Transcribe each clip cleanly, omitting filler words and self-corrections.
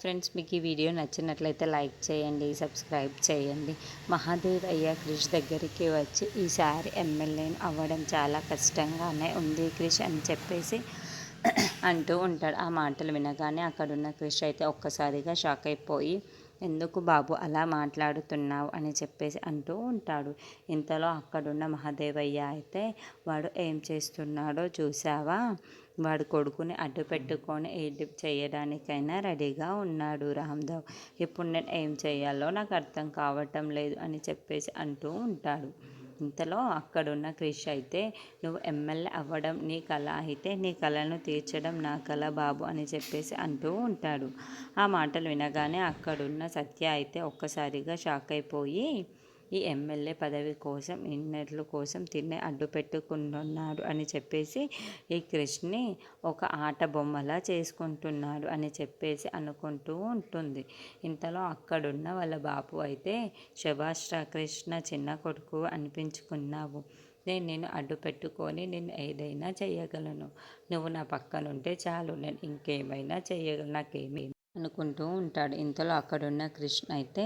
Friends, మీకు ఈ video నచ్చినట్లయితే లైక్ చేయండి, సబ్స్క్రైబ్ చేయండి. మహాదేవ్ అయ్య క్రిష్ దగ్గరికి వచ్చి ఈసారి ఎమ్మెల్యేని అవ్వడం చాలా కష్టంగానే ఉంది క్రిష్ అని చెప్పేసి అంటూ ఉంటాడు. ఆ మాటలు వినగానే అక్కడున్న క్రిష్ అయితే ఒక్కసారిగా షాక్ అయిపోయి, ఎందుకు బాబు అలా మాట్లాడుతున్నావు అని చెప్పేసి అంటూ ఉంటాడు. ఇంతలో అక్కడున్న మహాదేవయ్య అయితే, వాడు ఏం చేస్తున్నాడో చూసావా, వాడు కొడుకుని అడ్డు పెట్టుకొని ఏది చేయడానికైనా రెడీగా ఉన్నాడు రామ్దేవ్. ఇప్పుడు నేను ఏం చేయాలో నాకు అర్థం కావటం లేదు అని చెప్పేసి అంటూ ఉంటాడు. ఇంతలో అక్కడున్న క్రిష్ అయితే, నువ్వు ఎమ్మెల్యే అవ్వడం నీ కళ అయితే నీ కళను తీర్చడం నా కళ బాబు అని చెప్పేసి అంటూ ఉంటాడు. ఆ మాటలు వినగానే అక్కడున్న సత్య అయితే ఒక్కసారిగా షాక్ అయిపోయి, ఈ ఎమ్మెల్యే పదవి కోసం ఇన్నెట్ల కోసం తినే అడ్డు పెట్టుకుంటున్నాడు అని చెప్పేసి ఈ కృష్ణని ఒక ఆట బొమ్మలా చేసుకుంటున్నాడు అని చెప్పేసి అనుకుంటూ ఉంటుంది. ఇంతలో అక్కడున్న వాళ్ళ బాపు అయితే, శభాష్ రా కృష్ణ, చిన్న కొడుకు అనిపించుకున్నావు. నేను అడ్డు పెట్టుకొని నేను ఏదైనా చేయగలను. నువ్వు నా పక్కనుంటే చాలు, నేను ఇంకేమైనా చేయగలను, నాకేమీ అనుకుంటూ ఉంటాడు. ఇంతలో అక్కడున్న కృష్ణ అయితే,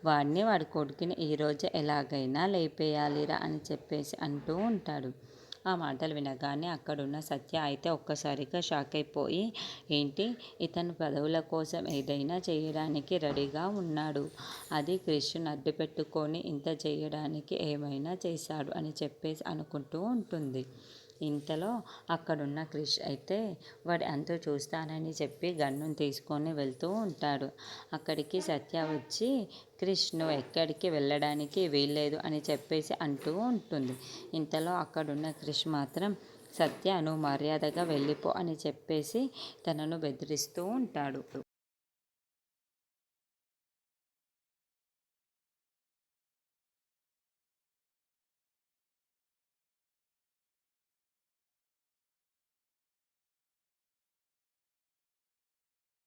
వాడి కొడుకుని ఈరోజు ఎలాగైనా లేపేయాలిరా అని చెప్పేసి అంటూ ఉంటాడు. ఆ మాటలు వినగానే అక్కడున్న సత్య అయితే ఒక్కసారిగా షాక్ అయిపోయి, ఏంటి, ఇతను పదవుల కోసం ఏదైనా చేయడానికి రెడీగా ఉన్నాడు, అది కృష్ణను అడ్డు పెట్టుకొని ఇంత చేయడానికి ఏమైనా చేశాడు అని చెప్పేసి అనుకుంటూ ఉంటుంది. ఇంతలో అక్కడున్న క్రిష్ అయితే, వాడి అంతు చూస్తానని చెప్పి గన్నును తీసుకొని వెళ్తూ ఉంటాడు. అక్కడికి సత్య వచ్చి, క్రిష్ నువ్వు ఎక్కడికి వెళ్ళడానికి వీల్లేదు అని చెప్పేసి అంటూ ఉంటుంది. ఇంతలో అక్కడున్న క్రిష్ మాత్రం, సత్య నువ్వు మర్యాదగా వెళ్ళిపో అని చెప్పేసి తనను బెదిరిస్తూ ఉంటాడు.